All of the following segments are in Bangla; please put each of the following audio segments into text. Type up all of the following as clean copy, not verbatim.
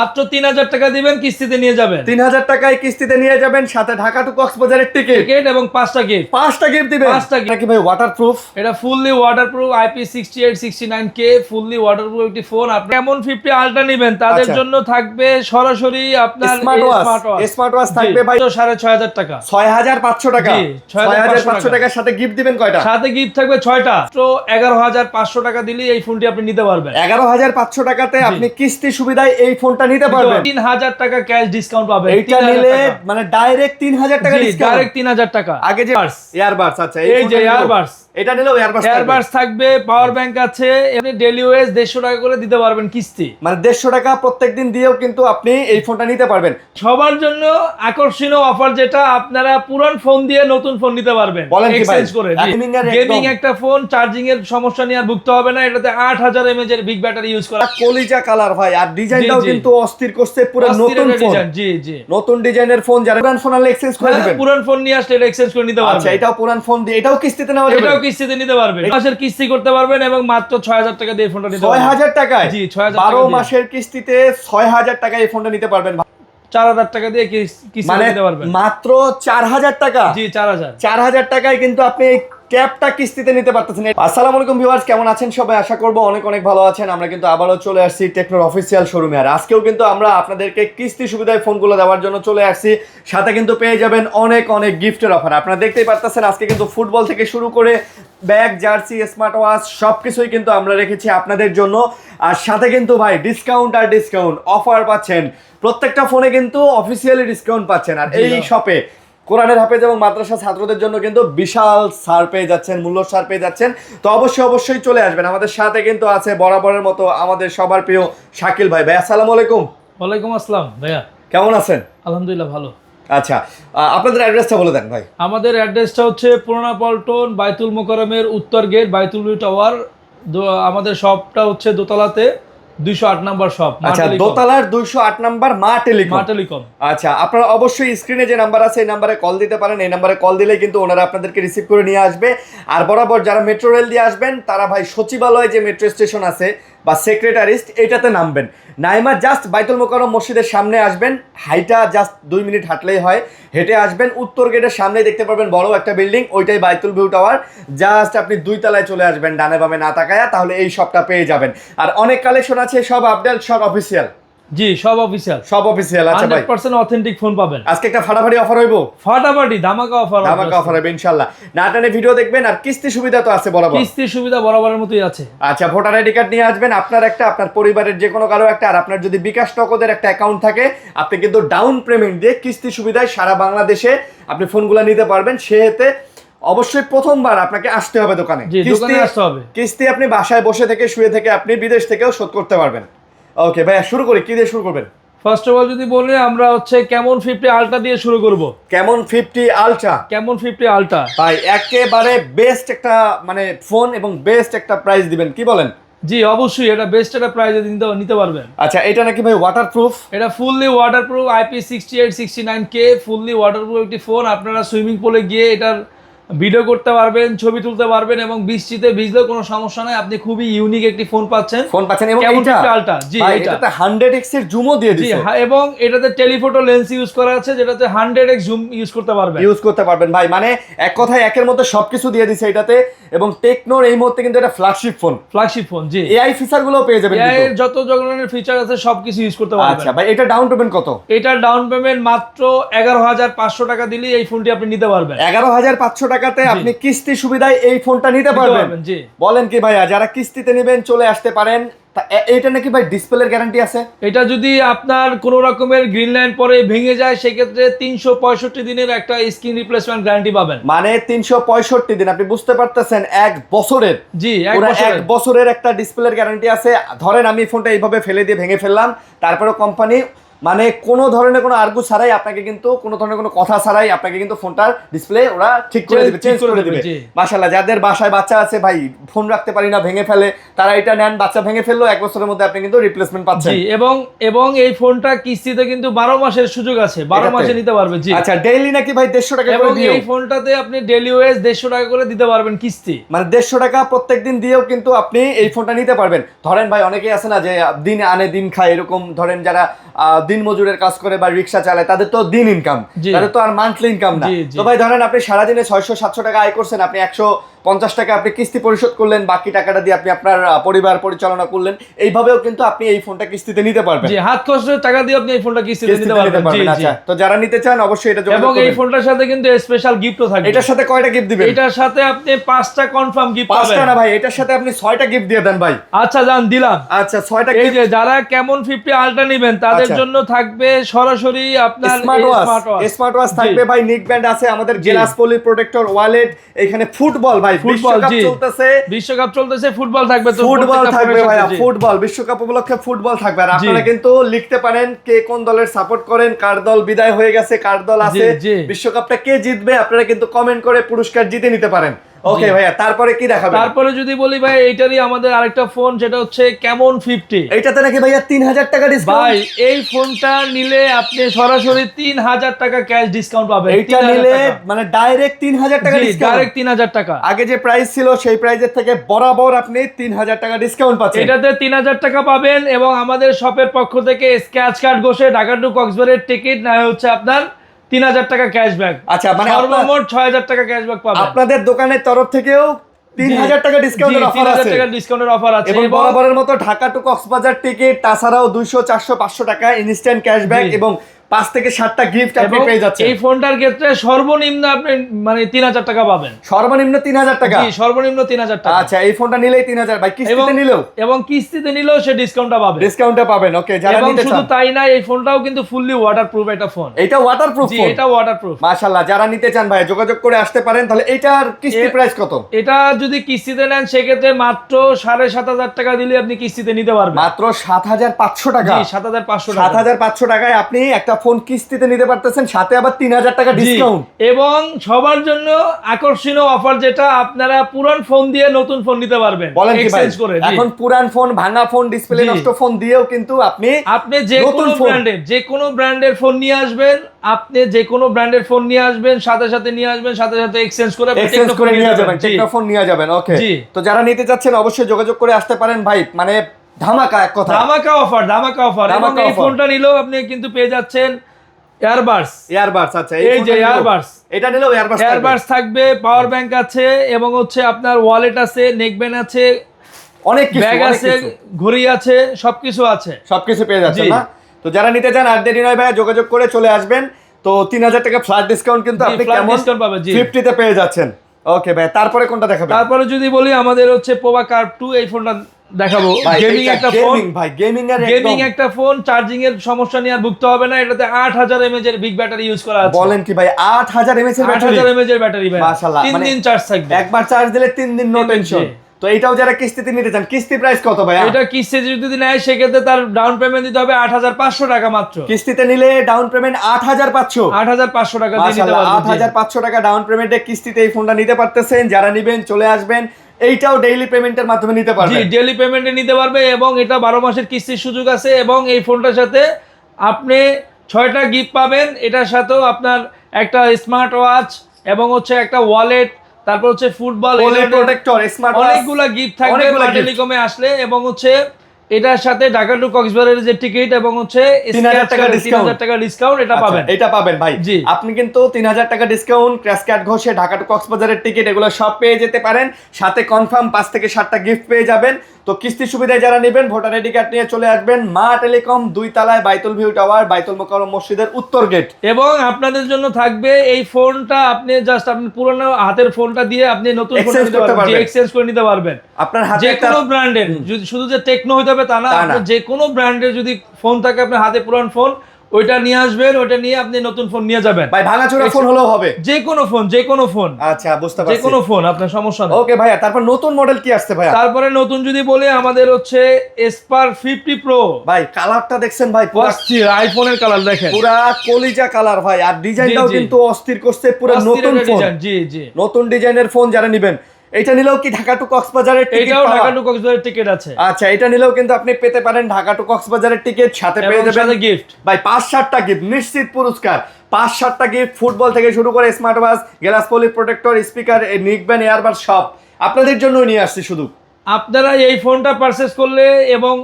মাত্র 3000 টাকা দিবেন, কিস্তিতে নিয়ে যাবেন। 3000 টাকায় কিস্তিতে নিয়ে যাবেন, সাথে ঢাকা টু কক্সবাজারের টিকিট এবং 5টা গিফট। 5টা গিফট দিবেন। 5টা গিফট নাকি ভাই ওয়াটারপ্রুফ? এটা fully waterproof, IP68 69K fully waterproof একটি ফোন। আপনি কেমন 50 আলট্রা নেবেন তাদের জন্য থাকবে সরাসরি আপনার স্মার্ট ওয়াচ থাকবে ভাই 6500 টাকা, 6500 টাকা। 6500 টাকার সাথে গিফট দিবেন কয়টা? সাথে গিফট থাকবে 6টা। তো 11500 টাকা দিলেই এই ফোনটি আপনি নিতে পারবেন। 11500 টাকাতে আপনি কিস্তি সুবিধায় এই ফোনটা নিতে পারবেন। 3000 টাকা ক্যাশ ডিসকাউন্ট পাবেন। এইটা নিলে মানে ডাইরেক্ট 3000 টাকা ডিসকাউন্ট। ডাইরেক্ট 3000 টাকা। আগে যে ইয়ারবাডস, আচ্ছা এই যে ইয়ারবাডস, এটা নিলেও ইয়ারবাডস থাকবে, পাওয়ার ব্যাংক আছে। এমনি ডেইলি ওয়েজ 150 টাকা করে দিতে পারবেন কিস্তি। মানে 150 টাকা প্রত্যেকদিন দিয়েও কিন্তু আপনি এই ফোনটা নিতে পারবেন। সবার জন্য আকর্ষণীয় অফার, যেটা আপনারা পুরান ফোন দিয়ে নতুন ফোন নিতে পারবেন এক্সচেঞ্জ করে। গেমিং একটা ফোন, চার্জিং এর সমস্যা নিয়ে আর ভুগতে হবে না। এটাতে 8000 mAh এর বিগ ব্যাটারি ইউজ করা। কলিজা কালার ভাই, আর ডিজাইনটাও কিন্তু অস্থির করছে, পুরো নতুন ফোন। জি জি, নতুন ডিজাইনের ফোন। যারা পুরান ফোন আনলে এক্সচেঞ্জ করে দিবেন। পুরান ফোন নিয়ে আসলে এটা এক্সচেঞ্জ করে নিতে পারবেন। আচ্ছা, এটাও পুরান ফোন দিয়ে এটাও কিস্তিতে নেওয়া যাবে। এটাও কিস্তিতে নিতে পারবেন। মাসের কিস্তি করতে পারবেন এবং মাত্র 6000 টাকা দিয়ে ফোনটা নিতে পারবেন। 6000 টাকায়? জি, 6000 টাকা। 12 মাসের কিস্তিতে 6000 টাকায় এই ফোনটা নিতে পারবেন। 4000 টাকা দিয়ে কিস্তি নিতে পারবেন। মাত্র 4000 টাকা? জি, 4000। 4000 টাকায় কিন্তু আপনি ক্যাপটা কিস্তিতে নিতে পারতেছেন। আসসালামু আলাইকুম ভিউয়ার্স, কেমন আছেন সবাই? আশা করব অনেক অনেক ভালো আছেন। আমরা কিন্তু আবারও চলে আসছি টেকনোর অফিসিয়াল শোরুমে। আর আজকেও কিন্তু আমরা আপনাদেরকে কিস্তি সুবিধায় ফোনগুলো দেওয়ার জন্য চলে আসছি। সাথে কিন্তু পেয়ে যাবেন অনেক অনেক গিফটের অফার। আপনারা দেখতেই পারতেছেন আজকে কিন্তু ফুটবল থেকে শুরু করে ব্যাগ, জার্সি, স্মার্ট ওয়াচ সবকিছুই কিন্তু আমরা রেখেছি আপনাদের জন্য। আর সাথে কিন্তু ভাই ডিসকাউন্ট আর ডিসকাউন্ট অফার পাচ্ছেন। প্রত্যেকটা ফোনে কিন্তু অফিসিয়ালি ডিসকাউন্ট পাচ্ছেন। আর এই শপে কোরআনের হাফেজ এবং মাদ্রাসা ছাত্রদের জন্য কিন্তু বিশাল ছাড় পেয়ে যাচ্ছেন, মূল্য ছাড় পেয়ে যাচ্ছেন। তো অবশ্যই চলে আসবেন। আমাদের সাথে কিন্তু আছে বরাবরের মতো আমাদের সবার প্রিয় শাকিল ভাই। ভাই আসসালামু আলাইকুম। ওয়ালাইকুম আসসালাম ভাইয়া, কেমন আছেন? আলহামদুলিল্লাহ ভালো। আচ্ছা, আপনাদের অ্যাড্রেসটা বলে দেন ভাই। আমাদের অ্যাড্রেসটা হচ্ছে পুরানা পল্টন, বাইতুল মোকাররমের উত্তর গেট, বাইতুল টাওয়ার। আমাদের শপটা হচ্ছে দোতলাতে, 208 নাম্বার শপ। আচ্ছা, দোতলার 208 নাম্বার মা টেলিকম। আচ্ছা, আপনারা অবশ্যই স্ক্রিনে যে নাম্বার আছে এই নাম্বারে কল দিতে পারেন। এই নাম্বারে কল দিলে কিন্তু ওনারা আপনাদেরকে রিসিভ করে নিয়ে আসবে। আর বরাবর যারা মেট্রো রেল দিয়ে আসবেন তারা ভাই সচিবালয় যে মেট্রো স্টেশন আছে বা সেক্রেটারিস্ট, এটাতে নামবেন। নাইমা জাস্ট বাইতুল মোকাররম মসজিদের সামনে আসবেন, হাইটা জাস্ট 2 মিনিট হাঁটলেই হয়। হেঁটে আসবেন, উত্তর গেটের সামনে দেখতে পারবেন বড় একটা বিল্ডিং, ওইটাই বাইতুল ভিউ টাওয়ার। জাস্ট আপনি 2 তলায় চলে আসবেন ডানে বামে না তাকায়া, তাহলে এই শপটা পেয়ে যাবেন। আর অনেক কালেকশন আছে, সব আপডেট, সব অফিসিয়াল। জি, সব অফিসিয়াল, সব অফিসিয়াল। আচ্ছা ভাই, 100% অথেন্টিক ফোন পাবেন। আজকে একটা ফাটাফাটি অফার হইব, ফাটাফাটি ধামাকা অফার। ধামাকা অফার হবে ইনশাআল্লাহ। না টানে ভিডিও দেখবেন। আর কিস্তি সুবিধা তো আছে বরাবর? কিস্তির সুবিধা বরাবরের মতোই আছে। আচ্ছা, ভোটার আইডি কার্ড নিয়ে আসবেন, আপনার একটা, আপনার পরিবারের যে কোনো কারো একটা। আর আপনার যদি বিকাশ নগদের একটা অ্যাকাউন্ট থাকে, আপনি কিন্তু ডাউন পেমেন্ট দিয়ে কিস্তি সুবিধায় সারা বাংলাদেশে আপনি ফোনগুলো নিতে পারবেন। সেহেতু অবশ্যই প্রথমবার আপনাকে আসতে হবে দোকানে। কিস্তি আপনি বাসায় বসে থেকে, শুয়ে থেকে, আপনি বিদেশ থেকেও শোধ করতে পারবেন। ওকে ভাইয়া, শুরু করি। কি দিয়ে শুরু করবেন? ফার্স্ট অফ অল যদি বলি, আমরা হচ্ছে কেমন 50 আলট্রা দিয়ে শুরু করব। কেমন 50 আলট্রা? কেমন 50 আলট্রা ভাই একেবারে বেস্ট একটা মানে ফোন এবং বেস্ট একটা প্রাইস দিবেন, কি বলেন? জি অবশ্যই, এটা বেস্ট একটা প্রাইসে নিতে পারবেন। আচ্ছা, এটা নাকি ভাই ওয়াটারপ্রুফ? এটা fully waterproof, IP68 69K fully waterproof একটি ফোন। আপনারা সুইমিং পুলে গিয়ে এটার ভিডিও করতে পারবেন, ছবি তুলতে পারবেন এবং বৃষ্টিতে ভিজলেও কোনো সমস্যা নাই। আপনি খুবই ইউনিক একটি ফোন পাচ্ছেন। এবং এটা আলট্রা, জি এটাতে 100x এর জুমও দিয়ে দিয়েছে। জি, এবং এটাতে টেলিফোটো লেন্স ইউজ করা আছে, যেটাতে 100x জুম ইউজ করতে পারবেন ভাই। মানে এক কথায় একের মধ্যে সবকিছু দিয়ে দিয়েছে এটাতে। এবং টেকনোর এই মুহূর্তে কিন্তু এটা ফ্ল্যাগশিপ ফোন। জি, এআই ফিচার গুলো পেয়ে যাবেন। এআই এর যত ধরনের ফিচার আছে সবকিছু ইউজ করতে পারবেন। আচ্ছা ভাই, এটা ডাউন পেমেন্ট কত? এটা ডাউন পেমেন্ট মাত্র 11500 টাকা দিলেই এই ফোনটি আপনি নিতে পারবেন। 11500 টাকাতে আপনি কিস্তি সুবিধায় এই ফোনটা নিতে পারবেন। জি, বলেন কি ভাইয়া, যারা কিস্তিতে নেবেন চলে আসতে পারেন। এটা নাকি ভাই ডিসপ্লের গ্যারান্টি আছে? এটা যদি আপনার কোনো রকমের গ্রিন লাইন পরে ভেঙে যায়, সেক্ষেত্রে 365 দিনের একটা স্ক্রিন রিপ্লেসমেন্ট গ্যারান্টি পাবেন। মানে 365 দিন, আপনি বুঝতে পারতেছেন, 1 বছরের। জি, 1 বছরের একটা ডিসপ্লের গ্যারান্টি আছে। ধরেন আমি ফোনটা এইভাবে ফেলে দিয়ে ভেঙে ফেললাম, তারপরে কোম্পানি মানে কোনো ধরনের কোনো আর্গু ছাড়াই আপনাকে কিন্তু কোনো ধরনের কোনো কথা ছাড়াই আপনাকে কিন্তু ফোনটার ডিসপ্লে ওরা ঠিক করে দিবে, চেঞ্জ করে দিবে। মাশাআল্লাহ, যাদের বাসায় বাচ্চা আছে ভাই, ফোন রাখতে পারি না, ভেঙে ফেলে, তারা এটা নেন, বাচ্চা ভেঙে ফেললো, 1 বছরের মধ্যে আপনি কিন্তু রিপ্লেসমেন্ট পাচ্ছেন। এবং এই ফোনটা কিস্তিতে কিন্তু 12 মাসের সুযোগ আছে, 12 মাসে নিতে পারবে। জি আচ্ছা, ডেইলি নাকি ভাই 150 টাকা করে দিও? এই ফোনটাতে আপনি ডেইলি ওয়েজ 150 টাকা করে দিতে পারবেন কিস্তি, মানে 150 টাকা প্রত্যেকদিন দিয়েও কিন্তু আপনি এই ফোনটা নিতে পারবেন। ধরেন ভাই অনেকেই আছে না যে দিন আনে দিন খায়, এরকম ধরেন যারা দিন মজুরের কাজ করে বা রিক্সা চালায়, তাদের তো দিন ইনকাম, তাদের তো আর মান্থলি ইনকাম না। তো ভাই ধরেন আপনি সারাদিনে 600-700 টাকা আয় করছেন, আপনি 150 টাকা আপনি কিস্তি পরিশোধ করলেন, বাকি টাকাটা দিয়ে আপনি আপনার পরিবার পরিচালনা করলেন, এইভাবেও কিন্তু আপনি এই ফোনটা কিস্তিতে নিতে পারবেন। জি, হাত খরচের টাকা দিয়ে আপনি এই ফোনটা কিস্তিতে নিতে পারবেন। জি জি। আচ্ছা, তো যারা নিতে চান অবশ্যই এটা যোগাযোগ করবেন। এবং এই ফোনটার সাথে কিন্তু স্পেশাল গিফটও থাকবে। এটার সাথে কয়টা গিফট দিবেন? এটার সাথে আপনি 5টা কনফার্ম গিফট পাবেন। 5টা না ভাই, এটার সাথে আপনি 6টা গিফট দিয়ে দেন ভাই। আচ্ছা জান, দিলাম। আচ্ছা 6টা এই গিফট। যে যারা কেমন 50 আলট্রা নেবেন তাদের জন্য থাকবে সরাসরি আপনার স্মার্ট ওয়াচ থাকবে ভাই, নিক ব্যান্ড আছে, আমাদের গ্লাস পলি প্রোটেক্টর, ওয়ালেট, এখানে ফুটবল ভাই, বিশ্বকাপ চলতেছে, ফুটবল থাকবে, তো ফুটবল থাকবে ভাই, ফুটবল বিশ্বকাপ উপলক্ষে ফুটবল থাকবে। আর আপনারা কিন্তু লিখতে পারেন কে কোন দলের সাপোর্ট করেন, কার দল বিদায় হয়ে গেছে, কার দল আছে, বিশ্বকাপটা কে জিতবে, আপনারা কিন্তু কমেন্ট করে পুরস্কার জিতে নিতে পারেন। ওকে ভাইয়া, তারপরে কি দেখাবেন? তারপরে যদি বলি ভাই, এইটারই আমাদের আরেকটা ফোন, যেটা হচ্ছে কেমন 50। এইটাতে নাকি ভাইয়া 3000 টাকা ডিসকাউন্ট। ভাই এই ফোনটা নিলে আপনি সরাসরি 3000 টাকা ক্যাশ ডিসকাউন্ট পাবেন। এইটা নিলে মানে ডাইরেক্ট 3000 টাকা ডিসকাউন্ট, ডাইরেক্ট 3000 টাকা। আগে যে প্রাইস ছিল সেই প্রাইসের থেকে বরাবর আপনি 3000 টাকা ডিসকাউন্ট পাচ্ছেন। এটাতে 3000 টাকা পাবেন, এবং আমাদের শপের পক্ষ থেকে স্ক্র্যাচ কার্ড ঘষে ঢাকা টু কক্সবাজারের টিকিট না হচ্ছে আপনার 3000 টাকা ক্যাশব্যাক। আচ্ছা, মানে সর্বমোট 6000 টাকা ক্যাশব্যাক পাবেন। আপনাদের দোকানের তরফ থেকেও 3000 টাকা ডিসকাউন্টের অফার আছে। 3000 টাকা ডিসকাউন্টের অফার আছে, এবং বরাবরের মতো ঢাকা টু কক্সবাজার টিকিট, তাছাড়াও 200, 400, 500 টাকা ইনস্ট্যান্ট ক্যাশব্যাক এবং 5 থেকে 7টা গিফট আপনি পেয়ে যাচ্ছেন। এই ফোনটার ক্ষেত্রে সর্বনিম্ন আপনি মানে 3000 টাকা পাবেন। সর্বনিম্ন 3000 টাকা? জি, সর্বনিম্ন 3000 টাকা। আচ্ছা, এই ফোনটা নিলেই 3000 ভাই, কিস্তিতে নিলেও? এবং কিস্তিতে নিলেও সে ডিসকাউন্টটা পাবে, ডিসকাউন্টটা পাবেন। ওকে, যারা নিতে চান। শুধু তাই না, এই ফোনটাও কিন্তু ফুললি ওয়াটারপ্রুফ একটা ফোন। এটা ওয়াটারপ্রুফ ফোন? এটা ওয়াটারপ্রুফ। মাশাআল্লাহ, যারা নিতে চান ভাই যোগাযোগ করে আসতে পারেন। তাহলে এটার কিস্তি প্রাইস কত? এটা যদি কিস্তিতে নেন সেক্ষেত্রে মাত্র 7500 টাকা দিলে আপনি কিস্তিতে নিতে পারবেন। মাত্র 7500 টাকা? জি, 7500 টাকা। 7500 টাকায় আপনি একটা ফোন কিস্তিতে নিতে পারতেছেন, সাথে আবার 3000 টাকা ডিসকাউন্ট। এবং সবার জন্য আকর্ষণীয় অফার, যেটা আপনারা পুরান ফোন দিয়ে নতুন ফোন নিতে পারবেন এক্সচেঞ্জ করে। এখন পুরান ফোন, ভাঙা ফোন, ডিসপ্লে নষ্ট ফোন দিয়েও কিন্তু আপনি যে কোনো ব্র্যান্ডের ফোন নিয়ে আসবেন, সাথে সাথে এক্সচেঞ্জ করে নিয়ে যাবেন, টেকনোফোন নিয়ে যাবেন। ওকে, তো যারা নিতে চাচ্ছেন অবশ্যই যোগাযোগ করে আসতে পারেন ভাই। মানে ধামাকা, এক কথা ধামাকা অফার। এবং এই ফোনটা নিলেও আপনি কিন্তু পেয়ে যাচ্ছেন এয়ারবাডস। আচ্ছা, এই যে এয়ারবাডস, এটা নিলেও এয়ারবাডস থাকবে, পাওয়ার ব্যাংক আছে, এবং হচ্ছে আপনার ওয়ালেট আছে, নেকব্যান্ড আছে, অনেক কিছু, ব্যাগ আছে, ঘড়ি আছে, সবকিছু আছে, সবকিছু পেয়ে যাচ্ছেন না? তো যারা নিতে চান আর দেরি নয় ভাই, যোগাযোগ করে চলে আসবেন। তো 3000 টাকা ফ্ল্যাট ডিসকাউন্ট কিন্তু আপনি কেমন 50 তে পেয়ে যাচ্ছেন। ওকে ভাই, তারপরে কোনটা দেখাবেন? তারপরে যদি বলি, আমাদের হচ্ছে পোভা কার্ভ 2, এই ফোনটা দেখাবো। গেমিং একটা ফোন ভাই, গেমিং একটা ফোন, চার্জিং এর সমস্যা নিয়ে আর ভুগতে হবে না। এটাতে 8000 mAh এর বিগ ব্যাটারি ইউজ করা আছে। বলেন কি ভাই, 8000 mAh এর ব্যাটারি? 8000 mAh এর ব্যাটারি ভাই, মাশাআল্লাহ। 3 দিন চার্জ থাকবে, একবার চার্জ দিলে 3 দিন, নো টেনশন। তো এটাও যারা কিস্তিতে নিতে চান, কিস্তি প্রাইস কত ভাই? এটা কিস্তিতে যদি নেয় সেক্ষেত্রে তার ডাউন পেমেন্ট দিতে হবে 8500 টাকা মাত্র। কিস্তিতে নিলে ডাউন পেমেন্ট 8500 টাকা দিয়ে নিতে পারবেন। 8500 টাকা ডাউন পেমেন্টে কিস্তিতে এই ফোনটা নিতে পারতেছেন। যারা নেবেন চলে আসবেন। এইটাও ডেইলি পেমেন্টের মাধ্যমে নিতে পারবেন। জি, ডেইলি পেমেন্টে নিতে পারবে, এবং এটা 12 মাসের কিস্তির সুযোগ আছে। এবং এই ফোনটার সাথে আপনি 6টা গিফট পাবেন। এটার সাথেও আপনার একটা স্মার্ট ওয়াচ, এবং হচ্ছে একটা ওয়ালেট, তারপর হচ্ছে ফুটবল প্রোটেক্টর, স্মার্ট ওয়াচ, অনেকগুলা গিফট থাকবে টেলিকমে আসলে। এবং হচ্ছে এটার সাথে ঢাকা টু কক্সবাজারের যে টিকিট, এবং হচ্ছে 3000 টাকা ডিসকাউন্ট এটা পাবেন। এটা পাবেন ভাই। আপনি কিন্তু 3000 টাকা ডিসকাউন্ট, ক্র্যাশ কার্ড ঘষে ঢাকা টু কক্সবাজারের টিকিট, এগুলো সব পেয়ে যেতে পারেন। সাথে কনফার্ম 5 থেকে 7টা গিফট পেয়ে যাবেন। তো কিস্তি সুবিধায় যারা নেবেন, ভোটার আইডি কার্ড নিয়ে চলে আসবেন মা টেলিকম, 2 তলায়, বাইতুল ভিউ টাওয়ার, বাইতুল মোকাররম মসজিদের উত্তর গেট। এবং আপনাদের জন্য থাকবে এই ফোনটা, আপনি জাস্ট আপনি পুরনো হাতের ফোনটা দিয়ে আপনি নতুন ফোন এক্সচেঞ্জ করে নিতে পারবেন। আপনার হাতে যে কোনো ব্র্যান্ডের, শুধু যে টেকনো হতে হবে তা না, যে কোনো ব্র্যান্ডের যদি ফোন থাকে আপনার হাতে, পুরান ফোন, ওইটা নিয়ে আসবেন, ওইটা নিয়ে আপনি নতুন ফোন নিয়ে যাবেন। ভাই ভাঙাচোরা ফোন হলেও হবে? যে কোনো ফোন। আচ্ছা, বুঝতে যে পারছি। কোনো ফোন, আপনার সমস্যা নেই। ওকে ভাইয়া, তারপর নতুন মডেল কি আসছে ভাইয়া? তারপরে নতুন যদি বলি, আমাদের হচ্ছে Spark 50 Pro। ভাই কালারটা দেখছেন ভাই, অস্থির আইফোনের কালার দেখেন, পুরা কলিজা কালার ভাই, আর ডিজাইনটাও জি। কিন্তু অস্থির করছে, পুরো অস্থির নতুন একটা ফোন। ডিজাইন। জি। নতুন ডিজাইনের ফোন যারা নেবেন, এটা নিলেও কি ঢাকা টু কক্সবাজারের টিকিট এটাও পাওয়া? ঢাকা টু কক্সবাজারের টিকিট আছে। আচ্ছা, এটা নিলেও কিন্তু আপনি পেতে পারেন ঢাকা টু কক্সবাজারের টিকিট, সাথে পেয়ে এবং যাবেন সাথে গিফট। ভাই 5-7টা গিফট, নিশ্চিত পুরস্কার। 5-7টা গিফট, ফুটবল থেকে শুরু করে smart watch, glass poly protector, speaker, neckband earbud সব আপনাদের জন্যই নিয়ে আসছি শুধু। আপনারা এই ফোনটা পারচেজ করলে এবং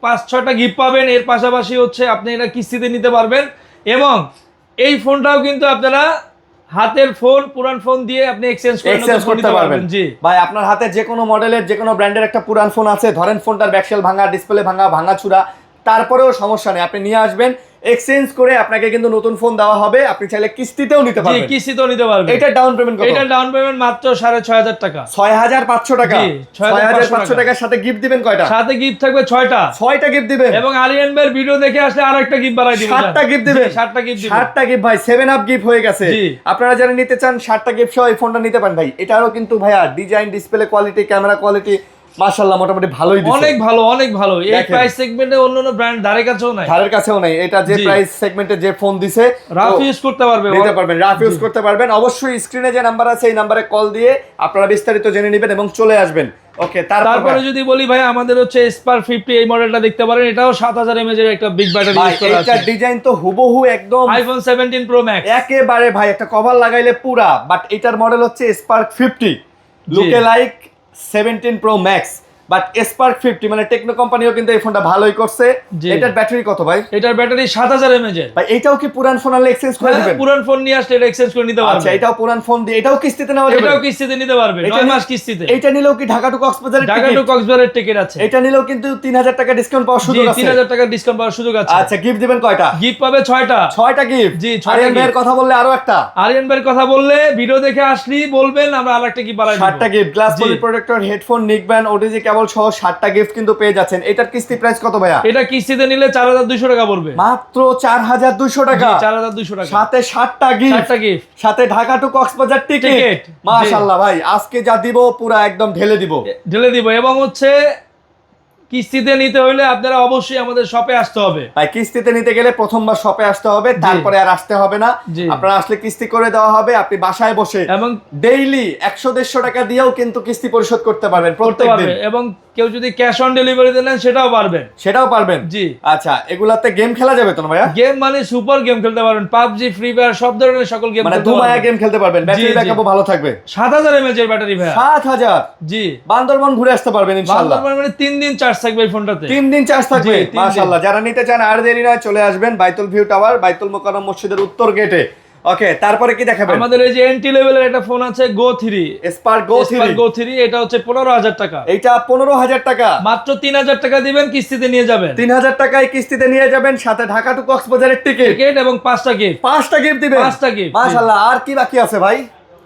5-6টা গিফট পাবেন। এর পাশাপাশি হচ্ছে আপনি এটা কিস্তিতে নিতে পারবেন, এবং এই ফোনটাও কিন্তু আপনারা হাতের ফোন, পুরান ফোন দিয়ে আপনি এক্সচেঞ্জ করতে পারবেন। জি ভাই আপনার হাতে যে কোনো মডেলের, যে কোনো ব্র্যান্ডের একটা পুরান ফোন আছে, ধরেন ফোনটার ব্যাকশেল ভাঙা, ডিসপ্লে ভাঙা, ভাঙাচুরা, তারপরেও সমস্যা নেই, আপনি নিয়ে আসবেন, এক্সচেঞ্জ করে আপনাকে কিন্তু নতুন ফোন দেওয়া হবে। আপনি চাইলে কিস্তিতেও নিতে জি, পারবেন। কিস্তিতেও নিতে পারবেন। এটা ডাউন পেমেন্ট কত? এটা ডাউন পেমেন্ট মাত্র 6,500 টাকা। 6,500 টাকা। জি, 6,500 টাকার সাথে গিফট দিবেন কয়টা? সাথে গিফট থাকবে 6টা। 6টা গিফট দিবেন, এবং আলিয়ান ভাইয়ের ভিডিও দেখে আসলে আরেকটা গিফট বাড়াই দিবেন। 7টা গিফট দিবেন। 7টা গিফট দিবেন। 7টা গিফট ভাই, 7 আপ গিফট হয়ে গেছে। জি। আপনারা যারা নিতে চান 7টা গিফট সহ এই ফোনটা নিতে পারেন ভাই। এটারও কিন্তু ভাইয়া design, display quality, camera quality মাশাআল্লাহ মোটামুটি ভালোই দিছে। অনেক ভালো। এই দেখেন। প্রাইস সেগমেন্টে অন্যান্য ব্র্যান্ড ধারে কাছেও নাই। ধারের কাছেও নাই। এটা যে জি। প্রাইস সেগমেন্টে যে ফোন দিছে, রাফ তো ইউজ করতে পারবে, নিতে পারবেন, রাফ ইউজ করতে পারবেন। অবশ্যই স্ক্রিনে যে নাম্বার আছে এই নাম্বারে কল দিয়ে আপনারা বিস্তারিত জেনে নেবেন এবং চলে আসবেন। ওকে, তারপরে যদি বলি ভাই, আমাদের হচ্ছে Spark 50 এই মডেলটা দেখতে পারেন। এটাও 7000 mAh এর একটা বিগ ব্যাটারি ভাই ইউজ করা আছে। এইটার ডিজাইন তো হুবহু একদম iPhone 17 Pro Max। একেবারে ভাই একটা কভার লাগাইলে পুরা, বাট এটার মডেল হচ্ছে Spark 50, লুকে like 17 Pro Max, but Spark 50 মানে টেকনো কোম্পানিও কিন্তু এই ফোনটা ভালোই করছে। জি। এটার ব্যাটারি কত ভাই? এটার ব্যাটারি 7000 mAh এর। ভাই এটাও কি পুরান ফোন আনলে এক্সচেঞ্জ করে দিবেন? পুরান ফোন নিয়ে আসলে এটা এক্সচেঞ্জ করে নিতে পারবেন। আচ্ছা, এটাও পুরান ফোন দিয়ে, এটাও কিস্তিতে নেওয়া যাবে? এটাও কিস্তিতে নিতে পারবে, 9 মাস কিস্তিতে। এটা নিলেও কি ঢাকা টু কক্সবাজারের ঢাকা টিকিট? টু কক্সবাজারের টিকিট আছে। এটা নিলেও কিন্তু 3000 টাকা ডিসকাউন্ট পাওয়ার জি, সুযোগ আছে। 3000 টাকা ডিসকাউন্ট পাওয়ার সুযোগ আছে। আচ্ছা, গিফট দিবেন কয়টা? গিফট পাবে 6টা। 6টা গিফট। জি, 6টা আরিয়ান ভাইয়ের gift। কথা বললে আরো একটা। আরিয়ান ভাইয়ের কথা বললে ভিডিও দেখে আসলি বলবেন, আমরা আরেকটা কি বাড়াই দিব। 7টা গিফট, গ্লাস জি। Poly protector, headphone, neckband, OTG cable সহ 7টা গিফট কিন্তু পেয়ে যাচ্ছেন। এটার কিস্তি প্রাইস কত ভাইয়া? এটা কিস্তিতে নিলে 4200 টাকা পড়বে। মাত্র 4200 টাকা। 4200 টাকা। সাথে 7টা গিফট, 7টা গিফট। সাথে Dhaka to Cox's Bazar ticket. Ticket. মাশাআল্লাহ ভাই, আজকে যা দিব পুরো একদম ঢেলে দিব। ঢেলে দিব। এবং হচ্ছে কিস্তিতে নিতে হলে আপনারা অবশ্যই আমাদের শপে আসতে হবে। ভাই কিস্তিতে নিতে গেলে প্রথমবার শপে আসতে হবে, তারপরে আর আসতে হবে না। জি। আপনারা আসলে কিস্তি করে দেওয়া হবে, আপনি বাসায় বসে এবং ডেইলি 100-150 টাকা দিয়েও কিন্তু কিস্তি পরিশোধ করতে পারবেন করতে প্রত্যেকদিন। পারবে। এবং কেউ যদি ক্যাশ অন ডেলিভারিতে নেন সেটাও পারবেন। সেটাও পারবেন। জি। আচ্ছা, এগুলাতে গেম খেলা যাবে তো না ভাইয়া? গেম মানে সুপার গেম খেলতে পারবেন, পাবজি, ফ্রি ফায়ার, সব ধরনের সকল গেম মানে খেলতে ধুমায়া পারবেন। গেম খেলতে পারবেন, ব্যাটারি জি। ব্যাকআপও ভালো থাকবে। 7000 mAh এর ব্যাটারি ভাই। 7000। জি। বান্দরবন ঘুরে আসতে পারবেন ইনশাআল্লাহ। বান্দরবান মানে 3 দিন চার্জ থাকবে এই ফোনটাতে। 3 দিন চার্জ থাকবে। জি, 3 দিন। মাশাআল্লাহ, যারা নিতে চান আর দেরি নয়, চলে আসবেন বাইতুল ভিউ টাওয়ার, বাইতুল মোকাররম মসজিদের উত্তর গেটে। ওকে, তারপরে কি দেখাবেন? আমাদের এই যে এন্ট্রি লেভেলের একটা ফোন আছে Go 3। স্পার্ক গো 3। Go 3 এটা হচ্ছে 15000 টাকা। এইটা 15000 টাকা। মাত্র 3000 টাকা দিবেন, কিস্তিতে নিয়ে যাবেন। 3000 টাকায় কিস্তিতে নিয়ে যাবেন, সাথে ঢাকা টু কক্সবাজারের টিকিট। টিকিট এবং 5টা গিফট। 5টা গিফট দিবেন। 5টা gift, জি। মাশাআল্লাহ, আর কি বাকি আছে ভাই?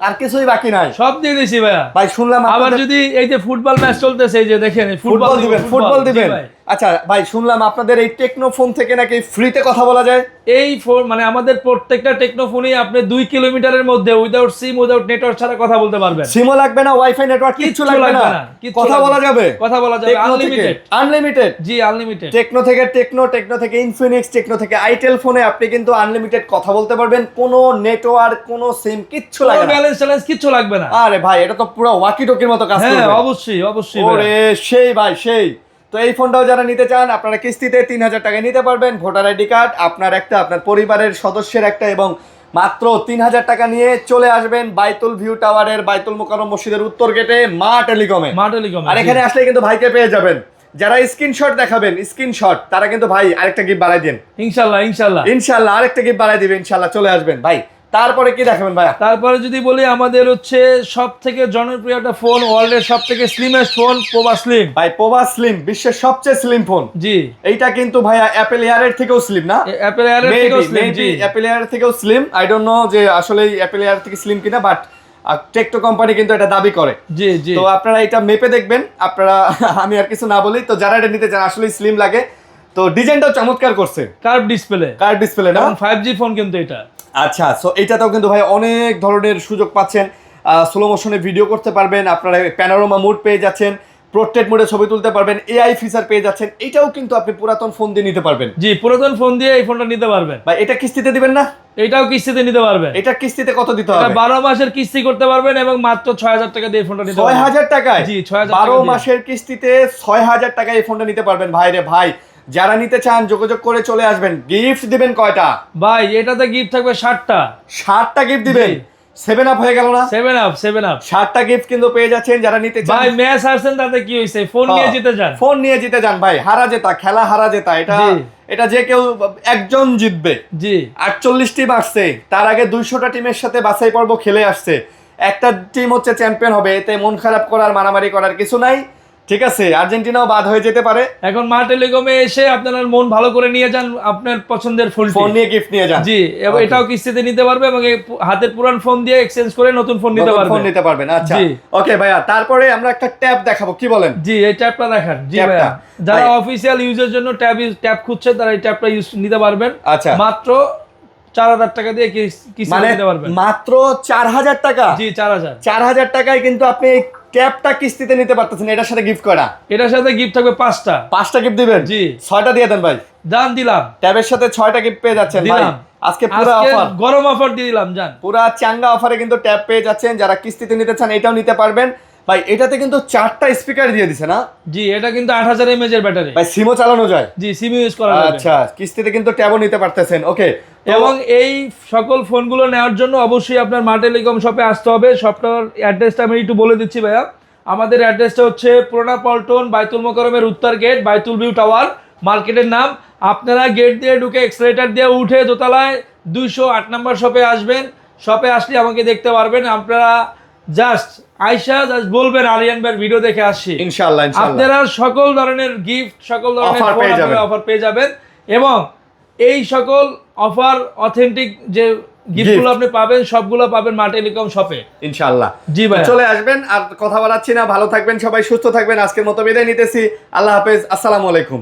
আর কিছুই বাকি নাই। সব দিয়ে দিছি ভাইয়া। ভাই শুনলাম আবার আপনাদের যদি এই যে ফুটবল ম্যাচ চলতেছে, এই যে দেখেন ফুটবল দিবেন, ফুটবল দিবেন। জি ভাই। আচ্ছা ভাই, শুনলাম আপনাদের এই টেকনো ফোন থেকে নাকি ফ্রিতে কথা বলা যায়। এই ফোন মানে আমাদের প্রত্যেকটা টেকনো ফোনই আপনি 2 কিলোমিটারের মধ্যে উইদাউট সিম, উইদাউট নেটওয়ার্ক ছাড়া কথা বলতে পারবেন। সিমও লাগবে না, ওয়াইফাই নেটওয়ার্ক কিছু লাগবে না, কিচ্ছু কথা লাগবে বলা না। যাবে। কথা বলা যাবে আনলিমিটেড। আনলিমিটেড। জি, আনলিমিটেড। টেকনো থেকে টেকনো থেকে ইনফিনিক্স, টেকনো থেকে আইটেল ফোনে আপনি কিন্তু আনলিমিটেড কথা বলতে পারবেন, কোনো নেটওয়ার্ক, কোনো সিম কিচ্ছু কোনো লাগবে না। ব্যালেন্স ট্যালেন্স কিচ্ছু লাগবে না। আরে ভাই, এটা তো পুরো ওয়াকি টকির মতো কাজ হ্যাঁ, করবে। অবশ্যই অবশ্যই ভাইয়া। ওরে সেই ভাই সেই। তো এই ফোনটাও যারা নিতে চান, আপনারা কিস্তিতে 3000 টাকায় নিতে পারবেন। ভোটার আইডি কার্ড আপনার একটা, আপনার পরিবারের সদস্যের একটা, এবং মাত্র 3000 টাকা নিয়ে চলে আসবেন বাইতুল ভিউ টাওয়ারের, বাইতুল মোকাররম মসজিদের উত্তর গেটে, মা টেলিকমে। মা টেলিকম। আর এখানে আসলে কিন্তু ভাইকে পেয়ে যাবেন। যারা স্ক্রিনশট দেখাবেন, স্ক্রিনশট, তারা কিন্তু ভাই আরেকটা গিফট বাড়াই দেন ইনশাআল্লাহ ইনশাআল্লাহ ইনশাআল্লাহ, আরেকটা গিফট বাড়াই দিবেন ইনশাআল্লাহ। চলে আসবেন ভাই। তারপরে কি দেখাবেন ভাইয়া? তারপরে যদি বলি, আমাদের হচ্ছে সব থেকে জনপ্রিয় একটা ফোন, ওয়ার্ল্ডের সব থেকে স্লিমেস্ট ফোন, পোভা স্লিম। ভাই পোভা স্লিম, বিশ্বের সবচেয়ে স্লিম ফোন। জি। এইটা কিন্তু ভাইয়া অ্যাপেল এয়ারের থেকেও স্লিম না? অ্যাপল এয়ারের থেকেও স্লিম। জি। অ্যাপেল এয়ার থেকেও স্লিম। আই ডোন্ট নো যে আসলে অ্যাপেল এয়ার থেকে স্লিম কিনা, বাট টেকটো কোম্পানি কিন্তু এটা দাবি করে। জি জি। তো আপনারা এটা মেপে দেখবেন আপনারা। আমি আর কিছু না বলি, তো যারা এটা নিতে চান, আসলে স্লিম লাগে। তো ডিজাইনটাও চমৎকার করছে, কার্ভ ডিসপ্লে না? এবং 5G ফোন কিন্তু এটা। আচ্ছা, সো এটাতেও কিন্তু ভাই অনেক ধরনের সুযোগ পাচ্ছেন। স্লো মোশনে ভিডিও করতে পারবেন, আপনারা প্যানোরামা মোড পেয়ে যাচ্ছেন, পোর্ট্রেট মোডে ছবি তুলতে পারবেন, এআই ফিচার পেয়ে যাচ্ছেন। এটাও কিন্তু আপনি পুরাতন ফোন দিয়ে নিতে পারবেন। জি, পুরাতন ফোন দিয়ে এই ফোনটা নিতে পারবেন। ভাই এটা কিস্তিতে দিবেন না? এটাও কিস্তিতে নিতে পারবেন। এটা কিস্তিতে কত দিতে এটা হবে? 12 মাসের কিস্তি করতে পারবেন এবং মাত্র 6000 টাকা দিয়ে এই ফোনটা নিতে পারবেন। 6000 টাকায়? জি, 6000 টাকা 12 দিয়ে। মাসের কিস্তিতে 6000 টাকায় এই ফোনটা নিতে পারবেন। ভাই রে ভাই, যারা নিতে চান যোগাযোগ করে চলে আসবেন। গিফট দিবেন কয়টা? ভাই এটাতে গিফট থাকবে 60টা। 60টা গিফট দিবেন? 7 আপ হয়ে গেল না? 7 আপ 60টা গিফট কিন্তু পেয়ে যাচ্ছেন যারা নিতে চান। ভাই ম্যাচ হারছেন তাতে কি হইছে, ফোন নিয়ে জিতে যান। ফোন নিয়ে জিতে যান ভাই, হারা জেতা খেলা, হারা জেতা এটা যে কেউ একজন জিতবে। জি, 48 টিম আসছে, তার আগে 200টা টিমের সাথে বাছাই পর্ব খেলে আসছে। একটা টিম হচ্ছে চ্যাম্পিয়ন হবে, এতে মন খারাপ করার, মারামারি করার কিছু নাই। ঠিক আছে, আর্জেন্টিনাও বাদ হয়ে যেতে পারে। এখন মা টেলিকমে এসে আপনার মন ভালো করে নিয়ে যান, আপনার পছন্দের ফোন নিয়ে গিফট নিয়ে যান। জি, এবং এটাও কিস্তিতে নিতে পারবে এবং হাতের পুরান ফোন দিয়ে এক্সচেঞ্জ করে নতুন ফোন নিতে পারবেন। আচ্ছা, ওকে ভাইয়া, তারপরে আমরা একটা ট্যাব দেখাবো, কি বলেন? জি, এই ট্যাবটা দেখান। জি ভাইয়া, যারা অফিসিয়াল ইউজের জন্য ট্যাব খুঁজছে তারা এই ট্যাবটা ইউজ নিতে পারবেন। আচ্ছা, মাত্র 4000 টাকা দিয়ে কিস্তিতে নিতে পারবেন। মাত্র 4000 টাকা? জি, 4000 টাকায় কিন্তু আপনি এই ট্যাবটা কিস্তিতে নিতে পারতেছেন। এটার সাথে গিফট করা? এটার সাথে গিফট থাকবে 5টা গিফট দিবেন? জি, 6টা দিয়ে দেন ভাই। দান দিলাম। ট্যাবের সাথে 6টা গিফট পেয়ে যাচ্ছেন ভাই। আজকে পুরো অফার, গরম অফার দিয়ে দিলাম, জান। পুরো চাঙ্গা অফারে কিন্তু ট্যাব পেয়ে যাচ্ছেন। যারা কিস্তিতে নিতে চান এটাও নিতে পারবেন ভাই। এটাতে কিন্তু 4টা স্পিকার দিয়ে দিছে না? জি, এটা কিন্তু 8000 mAh এর ব্যাটারি ভাই, সিমও চালানো যায়? জি, সিম ইউজ করা যাবে। আচ্ছা, কিস্তিতে কিন্তু ট্যাবও নিতে পারতেছেন। ওকে, এবং এই সকল ফোনগুলো নেওয়ার জন্য অবশ্যই আপনার মা টেলিকম শপে আসতে হবে। শপটার অ্যাড্রেসটা আমি একটু বলে দিচ্ছি ভাইয়া। আমাদের অ্যাড্রেসটা হচ্ছে পুরানা পল্টন, বাইতুল মোকাররমের উত্তর গেট, বাইতুল ভিউ টাওয়ার মার্কেটের নাম। আপনারা গেট দিয়ে ঢুকে এক্সেলেটর দিয়ে উঠে দোতলায় 208 নম্বর শপে আসবেন। শপে আসলে আমাকে দেখতে পারবেন। আপনারা জাস্ট বলবেন আরিয়ান ভাইয়ের ভিডিও দেখে আসছি, ইনশাআল্লাহ আপনারা সকল ধরনের গিফট, সকল ধরনের অফার পেয়ে যাবেন। এবং এই সকল অফার অথেন্টিক যে গিফটগুলো আপনি পাবেন সবগুলো পাবেন মা টেলিকম শপে ইনশাআল্লাহ। জি ভাই, চলে আসবেন। আর কথা বাড়াচ্ছি না, ভালো থাকবেন সবাই, সুস্থ থাকবেন। আজকের মতো বিদায় নিতেছি। আল্লাহ হাফেজ, আসসালামু আলাইকুম।